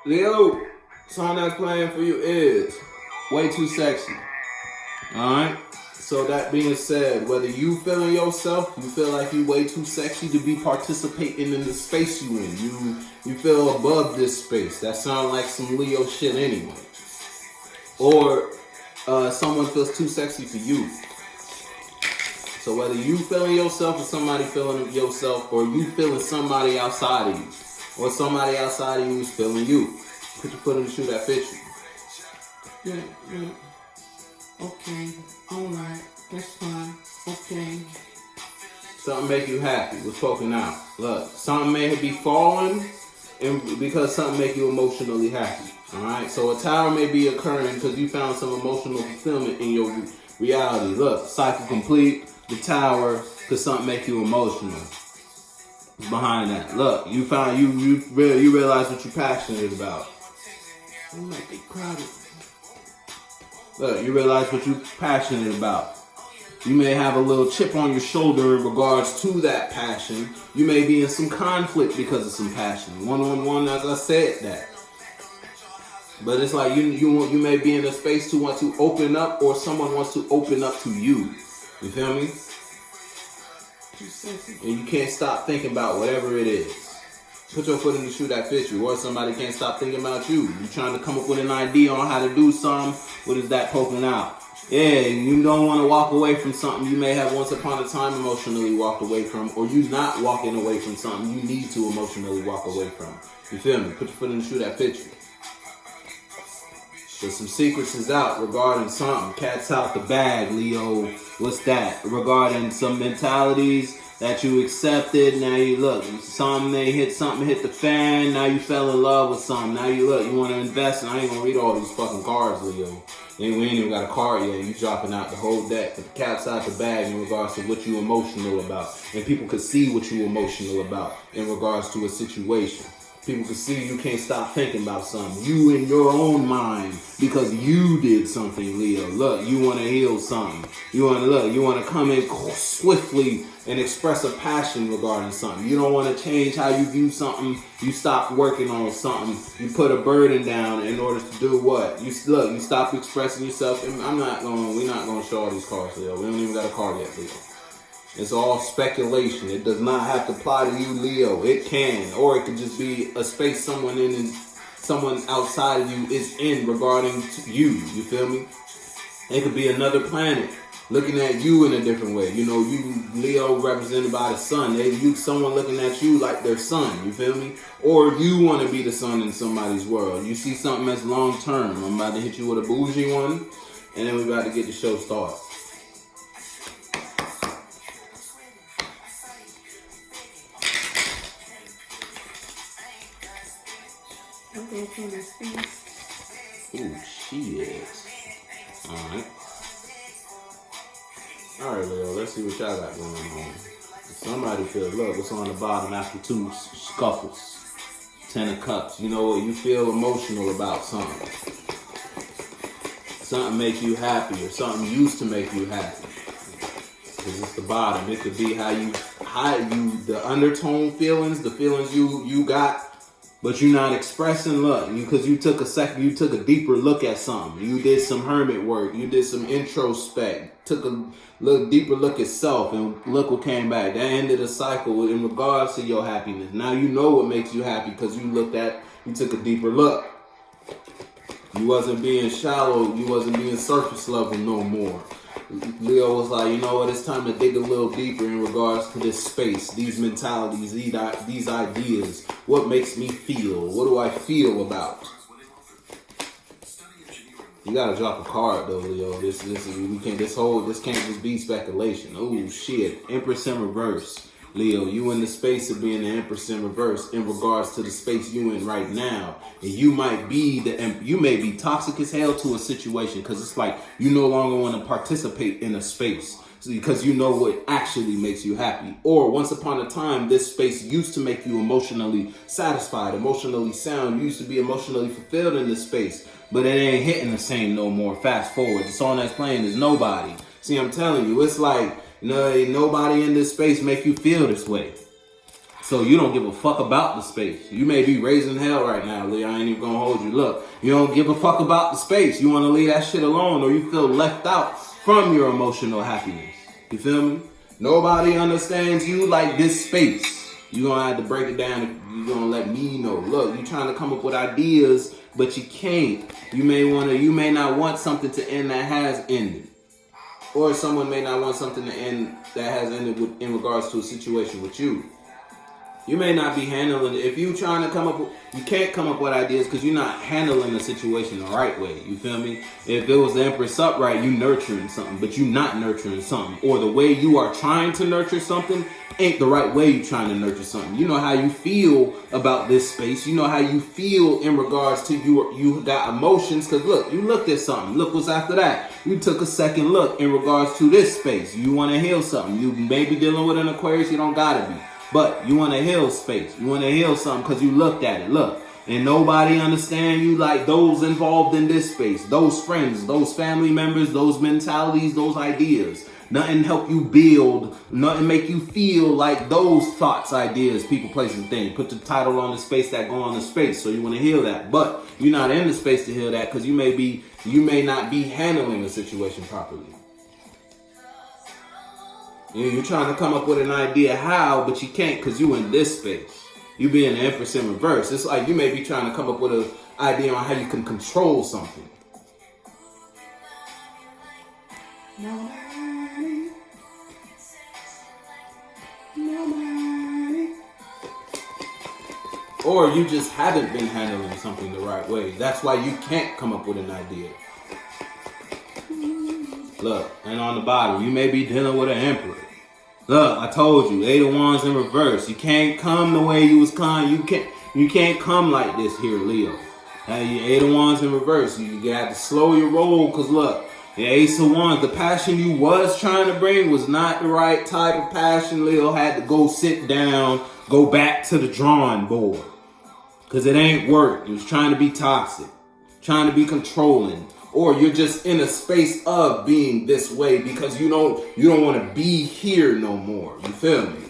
Leo, song that's playing for you is Way Too Sexy. Alright? So that being said, whether you feeling yourself, you feel like you way too sexy to be participating in the space you in. You feel above this space. That sounds like some Leo shit anyway. Or someone feels too sexy for you. So whether you feeling yourself or somebody feeling yourself, or you feeling somebody outside of you, or somebody outside of you is feeling you, put your foot in the shoe that fits you. Yeah. Okay, alright, that's fine, okay. Something make you happy, what's poking out. Look, something may be falling because something make you emotionally happy. Alright, so a tower may be occurring because you found some emotional fulfillment in your reality. Look, cycle complete, the tower, because something make you emotional. What's behind that? Look, you found you realize what you're passionate about. I'm like they crowded. Look, you realize what you're passionate about. You may have a little chip on your shoulder in regards to that passion. You may be in some conflict because of some passion. One-on-one, as I said that. But it's like you may be in a space to want to open up, or someone wants to open up to you. You feel me? And you can't stop thinking about whatever it is. Put your foot in the shoe that fits you. Or somebody can't stop thinking about you. You're trying to come up with an idea on how to do something. What is that poking out? Yeah, you don't want to walk away from something you may have once upon a time emotionally walked away from. Or you not walking away from something you need to emotionally walk away from. You feel me? Put your foot in the shoe that fits you. So some secrets is out regarding something. Cat's out the bag, Leo. What's that? Regarding some mentalities that you accepted. Now you look, something hit the fan. Now you fell in love with something. Now you look, you want to invest, and I ain't gonna read all these fucking cards, Leo. We ain't even got a card yet. You dropping out the whole deck. But the cat's out the bag in regards to what you emotional about, and people could see what you emotional about in regards to a situation. People can see you can't stop thinking about something. You in your own mind because you did something, Leo. Look, you want to heal something. You want to come in swiftly and express a passion regarding something. You don't want to change how you view something. You stop working on something. You put a burden down in order to do what? You stop expressing yourself. And we're not going to show all these cards, Leo. We don't even got a card yet, Leo. It's all speculation. It does not have to apply to you, Leo. It can, or it could just be a space someone outside of you is in regarding to you. You feel me? It could be another planet looking at you in a different way. You know, you Leo represented by the sun. Someone looking at you like their sun. You feel me? Or you want to be the sun in somebody's world. You see something that's long term. I'm about to hit you with a bougie one, and then we're about to get the show started. Ooh, she is. Alright, Leo, let's see what y'all got going on. Somebody feels, look, what's on the bottom after two scuffles? 10 of Cups. You know what? You feel emotional about something. Something makes you happy, or something used to make you happy. Because it's the bottom. It could be how you, the undertone feelings, the feelings you got, but you're not expressing. Look, because you took a deeper look at something. You did some hermit work. You did some introspect. Took a deeper look at self, and look what came back. That ended a cycle in regards to your happiness. Now you know what makes you happy because you took a deeper look. You wasn't being shallow. You wasn't being surface level no more. Leo was like, you know what, it's time to dig a little deeper in regards to this space, these mentalities, these ideas. What makes me feel? What do I feel about? You gotta drop a card though, Leo. This can't just be speculation. Oh shit. Empress in reverse. Leo, you in the space of being the Empress in reverse in regards to the space you in right now. And you may be toxic as hell to a situation because it's like you no longer want to participate in a space because you know what actually makes you happy. Or once upon a time, this space used to make you emotionally satisfied, emotionally sound. You used to be emotionally fulfilled in this space, but it ain't hitting the same no more. Fast forward, the song that's playing is Nobody. See, I'm telling you, it's like, no, ain't nobody in this space make you feel this way. So you don't give a fuck about the space. You may be raising hell right now, Lee. I ain't even gonna hold you. Look, you don't give a fuck about the space. You want to leave that shit alone, or you feel left out from your emotional happiness. You feel me? Nobody understands you like this space. You're gonna have to break it down. You're gonna let me know. Look, you're trying to come up with ideas, but you can't. You may not want something to end that has ended. Or someone may not want something to end that has ended in regards to a situation with you. You may not be handling it. If you're trying to come up with, you can't come up with ideas because you're not handling the situation the right way. You feel me? If it was the Empress upright, you nurturing something, but you not nurturing something. Or the way you are trying to nurture something ain't the right way you're trying to nurture something. You know how you feel about this space. You know how you feel in regards to you got emotions. Because look, you looked at something. Look what's after that. You took a second look in regards to this space. You want to heal something. You may be dealing with an Aquarius. You don't got to be. But you want to heal space. You want to heal something because you looked at it. Look. And nobody understand you like those involved in this space. Those friends, those family members, those mentalities, those ideas. Nothing help you build. Nothing make you feel like those thoughts, ideas, people, places, things. Put the title on the space that go on the space. So you want to heal that. But you're not in the space to heal that because you may not be handling the situation properly. You're trying to come up with an idea how, but you can't because you in this space. You being the Empress in reverse. It's like you may be trying to come up with an idea on how you can control something. Nobody. Or you just haven't been handling something the right way. That's why you can't come up with an idea. Look, and on the bottom, you may be dealing with an Emperor. Look, I told you, 8 of Wands in reverse. You can't come the way you was coming. You can't come like this here, Leo. 8 of Wands in reverse. You got to slow your roll, because look, the Ace of Wands, the passion you was trying to bring was not the right type of passion. Leo had to go sit down, go back to the drawing board. Because it ain't worked. It was trying to be toxic, trying to be controlling. Or you're just in a space of being this way because you don't want to be here no more. You feel me?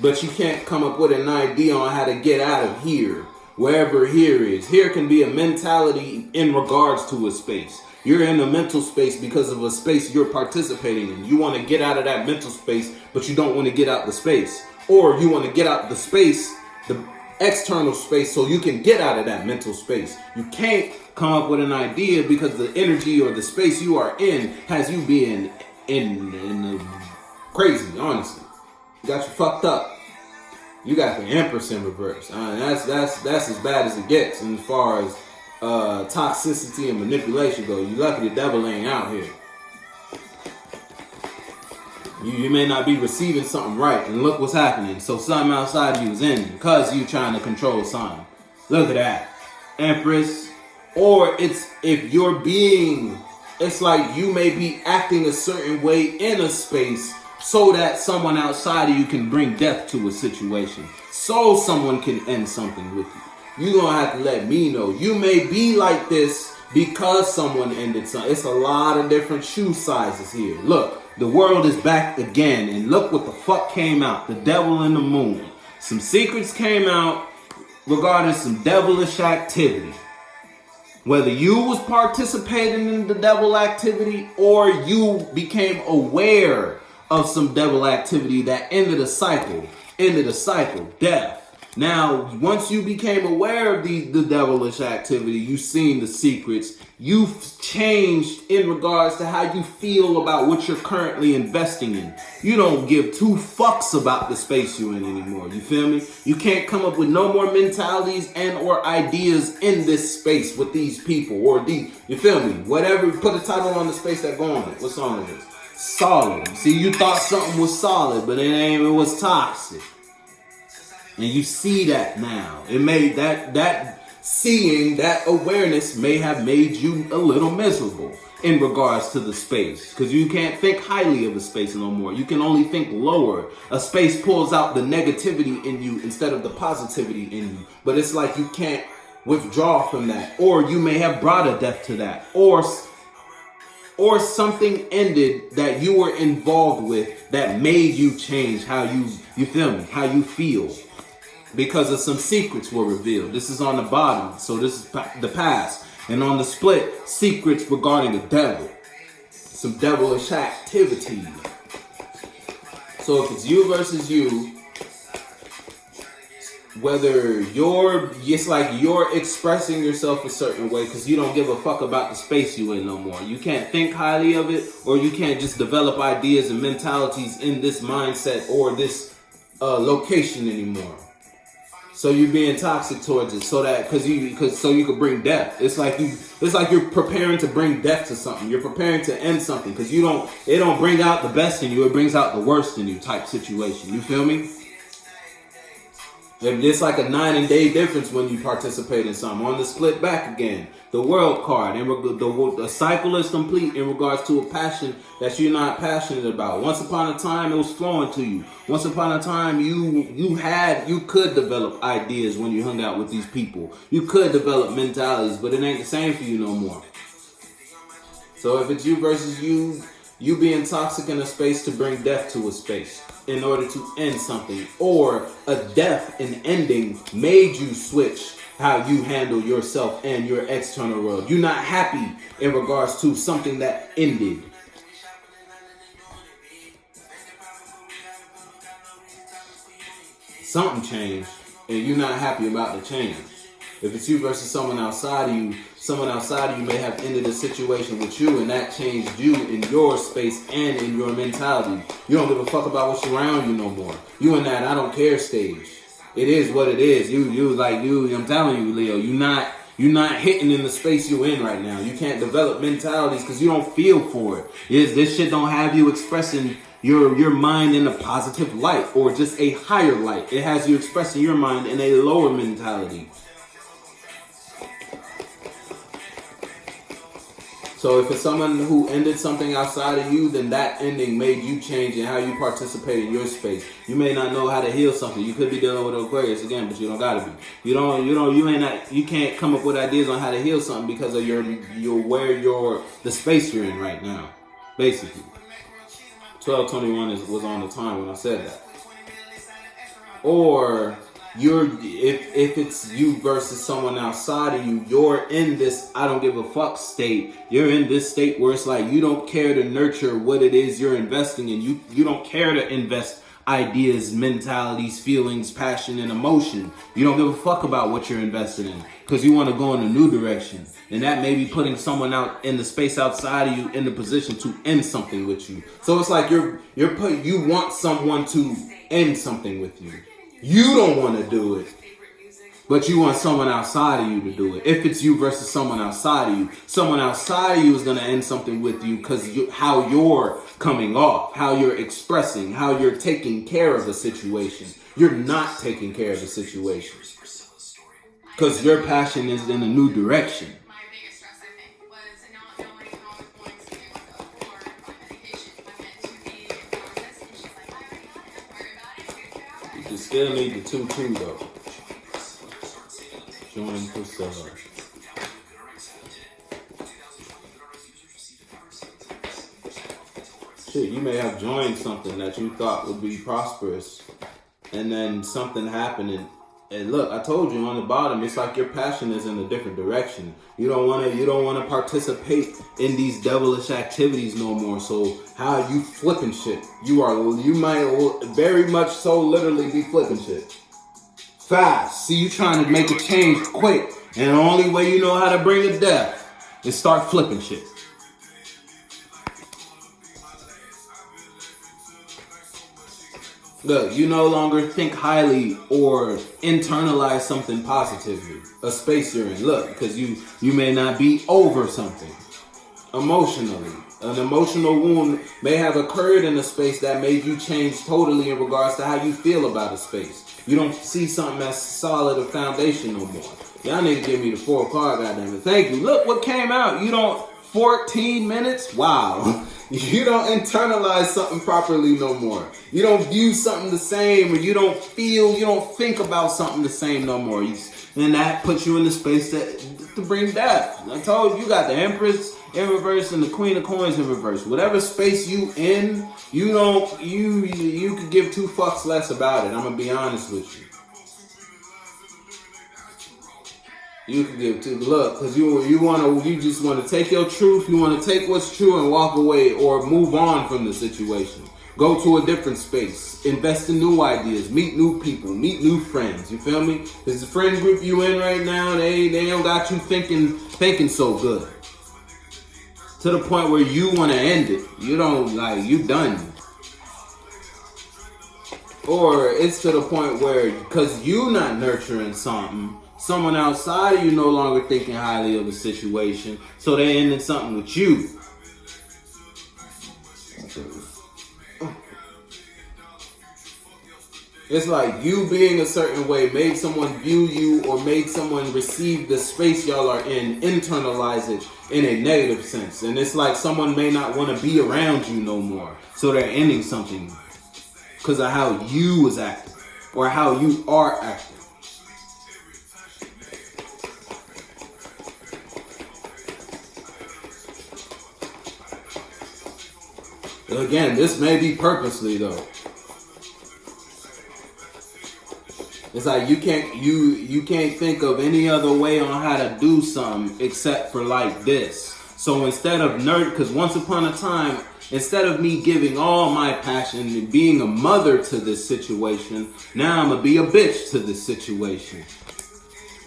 But you can't come up with an idea on how to get out of here. Wherever here is. Here can be a mentality in regards to a space. You're in a mental space because of a space you're participating in. You want to get out of that mental space, but you don't want to get out the space. Or you want to get out the space, the external space, so you can get out of that mental space. You can't come up with an idea because the energy or the space you are in has you being in crazy, honestly. You got you fucked up. You got the Empress in reverse. That's as bad as it gets as far as toxicity and manipulation go. You lucky the devil ain't out here. You may not be receiving something right, and look what's happening. So something outside of you is ending because you trying to control something. Look at that. Empress. Or it's like you may be acting a certain way in a space so that someone outside of you can bring death to a situation. So someone can end something with you. You're going to have to let me know. You may be like this because someone ended something. It's a lot of different shoe sizes here. Look, the world is back again. And look what the fuck came out. The devil and the moon. Some secrets came out regarding some devilish activity. Whether you was participating in the devil activity or you became aware of some devil activity that ended a cycle, death. Now, once you became aware of the devilish activity, you seen the secrets, you've changed in regards to how you feel about what you're currently investing in. You don't give 2 fucks about the space you're in anymore. You feel me? You can't come up with no more mentalities and or ideas in this space with these people or you feel me? Whatever, put a title on the space that go on it. What song is this? Solid. See, you thought something was solid, but it was toxic. And you see that now. It made that seeing, that awareness may have made you a little miserable in regards to the space. Because you can't think highly of a space no more. You can only think lower. A space pulls out the negativity in you instead of the positivity in you. But it's like you can't withdraw from that. Or you may have brought a death to that. Or or something ended that you were involved with that made you change how you feel me, how you feel. Because of some secrets were revealed. This is on the bottom, so this is the past. And on the split, secrets regarding the devil. Some devilish activity. So if it's you versus you, whether it's like you're expressing yourself a certain way because you don't give a fuck about the space you in no more. You can't think highly of it, or you can't just develop ideas and mentalities in this mindset or this location anymore. So you're being toxic towards it, so you could bring death. It's like you're preparing to bring death to something. You're preparing to end something because it don't bring out the best in you. It brings out the worst in you type situation. You feel me? It's like a night and day difference when you participate in something. On the split back again, the world card, and the cycle is complete in regards to a passion that you're not passionate about. Once upon a time, it was flowing to you. Once upon a time, you could develop ideas when you hung out with these people. You could develop mentalities, but it ain't the same for you no more. So if it's you versus you being toxic in a space to bring death to a space in order to end something, or a death and ending made you switch how you handle yourself and your external world. You're not happy in regards to something that ended. Something changed and you're not happy about the change. If it's you versus someone outside of you may have ended a situation with you, and that changed you in your space and in your mentality. You don't give a fuck about what's around you no more. You in that I don't care stage. It is what it is. I'm telling you, Leo, you're not hitting in the space you're in right now. You can't develop mentalities because you don't feel for it. This shit don't have you expressing your mind in a positive light or just a higher light. It has you expressing your mind in a lower mentality. So if it's someone who ended something outside of you, then that ending made you change in how you participate in your space. You may not know how to heal something. You could be dealing with Aquarius again, but you don't gotta be. You can't come up with ideas on how to heal something because of the space you're in right now. Basically. 1221 was on the time when I said that. Or if it's you versus someone outside of you, you're in this I don't give a fuck state. You're in this state where it's like you don't care to nurture what it is you're investing in. You don't care to invest ideas, mentalities, feelings, passion, and emotion. You don't give a fuck about what you're invested in because you want to go in a new direction. And that may be putting someone out in the space outside of you in the position to end something with you. So it's like you want someone to end something with you. You don't want to do it, but you want someone outside of you to do it. If it's you versus someone outside of you is going to end something with you because how you're coming off, how you're expressing, how you're taking care of the situation. You're not taking care of the situation because your passion is in a new direction. You still need the 2-2 though. Join possessive. Shit, you may have joined something that you thought would be prosperous, and then something happened, and look, I told you on the bottom, it's like your passion is in a different direction. You don't want to participate in these devilish activities no more. So how you flipping shit? You might very much so literally be flipping shit fast. See, you trying to make a change quick, and the only way you know how to bring it death is start flipping shit. Look, you no longer think highly or internalize something positively. A space you're in. Look, because you may not be over something emotionally. An emotional wound may have occurred in a space that made you change totally in regards to how you feel about a space. You don't see something as solid a foundation no more. Y'all need to give me the 4 card, goddammit. Thank you. Look what came out. 14 minutes? Wow. You don't internalize something properly no more. You don't view something the same, or you don't think about something the same no more. And that puts you in the space to bring death. I told you, you got the Empress in reverse and the Queen of Coins in reverse. Whatever space you in, you could give two fucks less about it. I'm gonna be honest with you. You can give two. Look, because you just want to take your truth. You want to take what's true and walk away or move on from the situation. Go to a different space. Invest in new ideas. Meet new people. Meet new friends. You feel me? Because the friend group you in right now, they don't got you thinking so good. To the point where you want to end it. You don't you done. Or it's to the point where because you not nurturing something, someone outside of you no longer thinking highly of a situation, so they ending something with you. It's like you being a certain way made someone view you or made someone receive the space y'all are in, internalize it in a negative sense. And it's like someone may not want to be around you no more. So they're ending something because of how you was acting or how you are acting. Again, this may be purposely though. It's like you can't think of any other way on how to do something except for like this. So instead of because once upon a time, instead of me giving all my passion and being a mother to this situation, now I'm gonna be a bitch to this situation.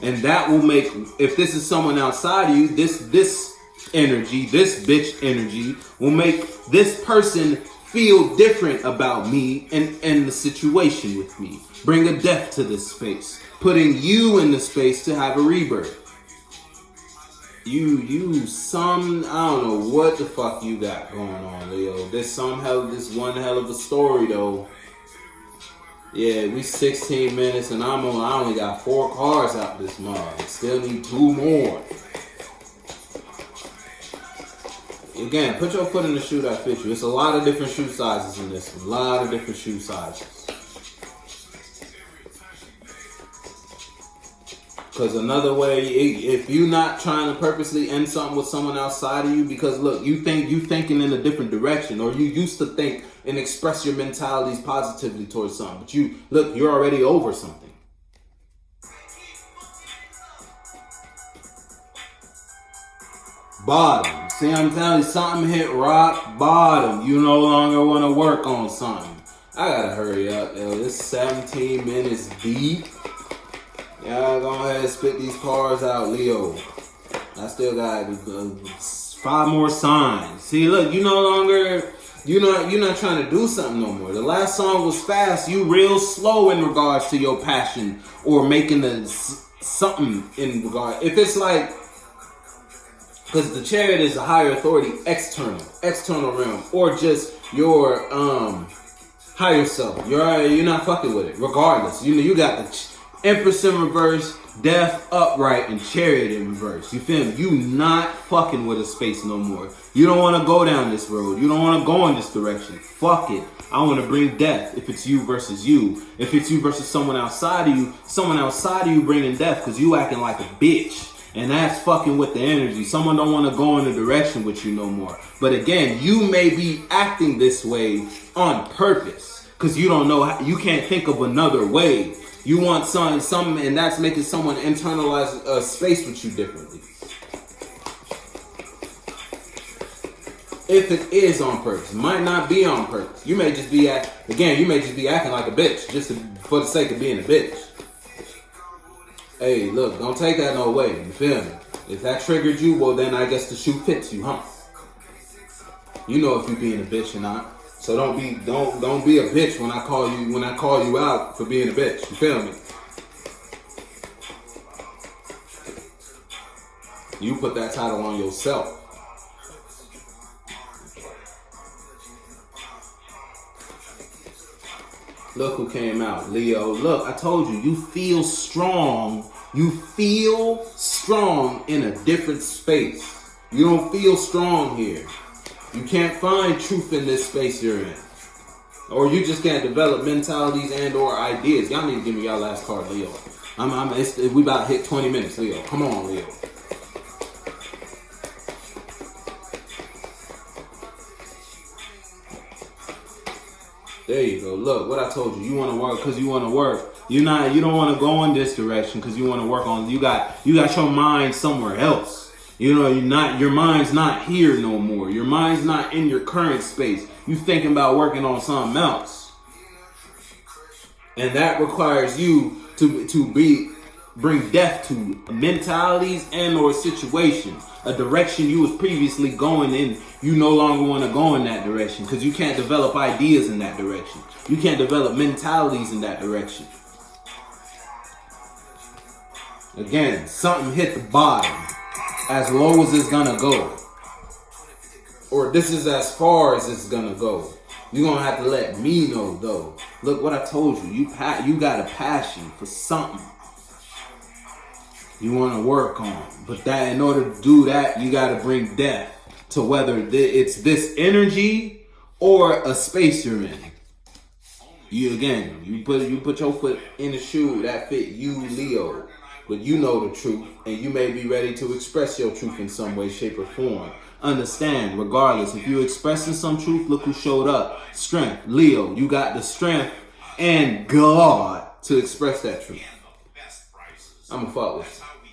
And that will make, if this is someone outside of you, this energy, this bitch energy will make this person feel different about me and the situation with me. Bring a death to this space. Putting you in the space to have a rebirth. I don't know what the fuck you got going on, Leo. This one hell of a story though. Yeah, we 16 minutes and I only got 4 cards out this month. Still need 2 more. Again, put your foot in the shoe that fits you. It's a lot of different shoe sizes in this one. A lot of different shoe sizes. Because another way, if you're not trying to purposely end something with someone outside of you, because look, you thinking in a different direction, or you used to think and express your mentalities positively towards something, but you're already over something. Bottom. See, I'm telling you, something hit rock bottom. You no longer want to work on something. I gotta hurry up, yo. This 17 minutes deep. Y'all go ahead and spit these cards out, Leo. I still got 5 more signs. See, look, you're not trying to do something no more. The last song was fast. You real slow in regards to your passion or making something in regard. If it's like, because the Chariot is a higher authority, external realm, or just your higher self. You're not fucking with it, regardless. You got the Empress in reverse, Death upright, and Chariot in reverse. You feel me? You not fucking with a space no more. You don't want to go down this road. You don't want to go in this direction. Fuck it. I want to bring death. If it's you versus you. If it's you versus someone outside of you bringing death because you acting like a bitch. And that's fucking with the energy. Someone don't want to go in a direction with you no more. But again, you may be acting this way on purpose because you don't know how, you can't think of another way. You want something, and that's making someone internalize a space with you differently. If it is on purpose, it might not be on purpose. You may just be acting like a bitch just for the sake of being a bitch. Hey, look, don't take that no way. You feel me? If that triggered you, well, then I guess the shoe fits you, huh? You know if you being a bitch or not. So don't be a bitch when I call you out for being a bitch. You feel me? You put that title on yourself. Look who came out, Leo. Look, I told you, you feel strong. You feel strong in a different space. You don't feel strong here. You can't find truth in this space you're in. Or you just can't develop mentalities and or ideas. Y'all need to give me y'all last card, Leo. We about to hit 20 minutes, Leo. Come on, Leo. There you go. Look, what I told you. You want to work because you want to work. You don't want to go in this direction because you want to work on. You got your mind somewhere else. You know, your mind's not here no more. Your mind's not in your current space. You thinking about working on something else. And that requires you to bring death to mentalities and or situations. A direction you was previously going in, you no longer want to go in that direction because you can't develop ideas in that direction. You can't develop mentalities in that direction. Again, something hit the bottom as low as it's gonna go. Or this is as far as it's gonna go. You're gonna have to let me know though. Look what I told you. You got a passion for something you want to work on. But that in order to do that, you got to bring death to whether it's this energy or a space you're in. You put your foot in the shoe that fit you, Leo. But you know the truth, and you may be ready to express your truth in some way, shape, or form. Understand, regardless, if you're expressing some truth, look who showed up. Strength. Leo, you got the strength and God to express that truth. I'm going to fuck with you.